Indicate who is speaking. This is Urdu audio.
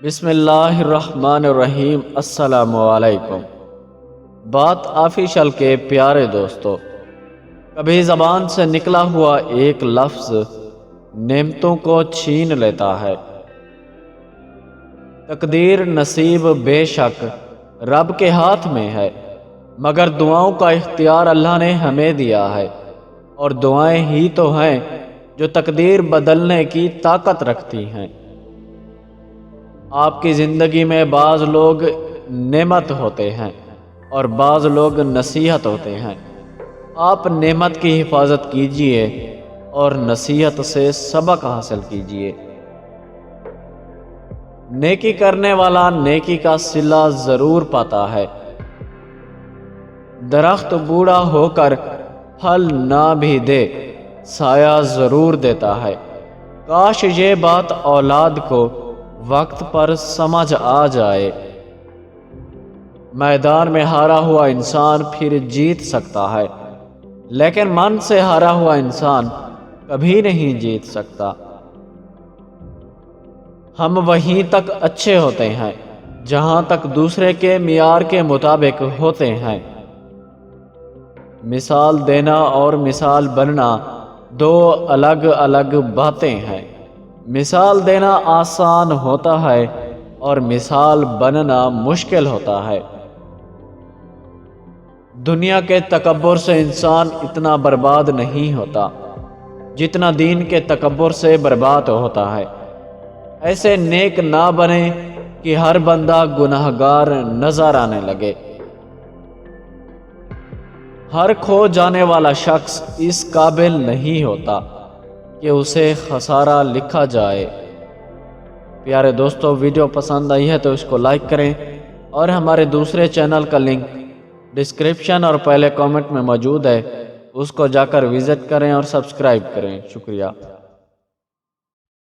Speaker 1: بسم اللہ الرحمن الرحیم۔ السلام علیکم۔ بات آفیشل کے پیارے دوستو، کبھی زبان سے نکلا ہوا ایک لفظ نعمتوں کو چھین لیتا ہے۔ تقدیر نصیب بے شک رب کے ہاتھ میں ہے، مگر دعاؤں کا اختیار اللہ نے ہمیں دیا ہے، اور دعائیں ہی تو ہیں جو تقدیر بدلنے کی طاقت رکھتی ہیں۔ آپ کی زندگی میں بعض لوگ نعمت ہوتے ہیں اور بعض لوگ نصیحت ہوتے ہیں۔ آپ نعمت کی حفاظت کیجئے اور نصیحت سے سبق حاصل کیجئے۔ نیکی کرنے والا نیکی کا صلہ ضرور پاتا ہے۔ درخت بوڑھا ہو کر پھل نہ بھی دے، سایہ ضرور دیتا ہے۔ کاش یہ بات اولاد کو وقت پر سمجھ آ جائے۔ میدان میں ہارا ہوا انسان پھر جیت سکتا ہے، لیکن من سے ہارا ہوا انسان کبھی نہیں جیت سکتا۔ ہم وہیں تک اچھے ہوتے ہیں جہاں تک دوسرے کے معیار کے مطابق ہوتے ہیں۔ مثال دینا اور مثال بننا دو الگ الگ باتیں ہیں۔ مثال دینا آسان ہوتا ہے اور مثال بننا مشکل ہوتا ہے۔ دنیا کے تکبر سے انسان اتنا برباد نہیں ہوتا جتنا دین کے تکبر سے برباد ہوتا ہے۔ ایسے نیک نہ بنے کہ ہر بندہ گناہگار نظر آنے لگے۔ ہر کھو جانے والا شخص اس قابل نہیں ہوتا کہ اسے خسارہ لکھا جائے۔ پیارے دوستو، ویڈیو پسند آئی ہے تو اس کو لائک کریں، اور ہمارے دوسرے چینل کا لنک ڈسکرپشن اور پہلے کامنٹ میں موجود ہے، اس کو جا کر وزٹ کریں اور سبسکرائب کریں۔ شکریہ۔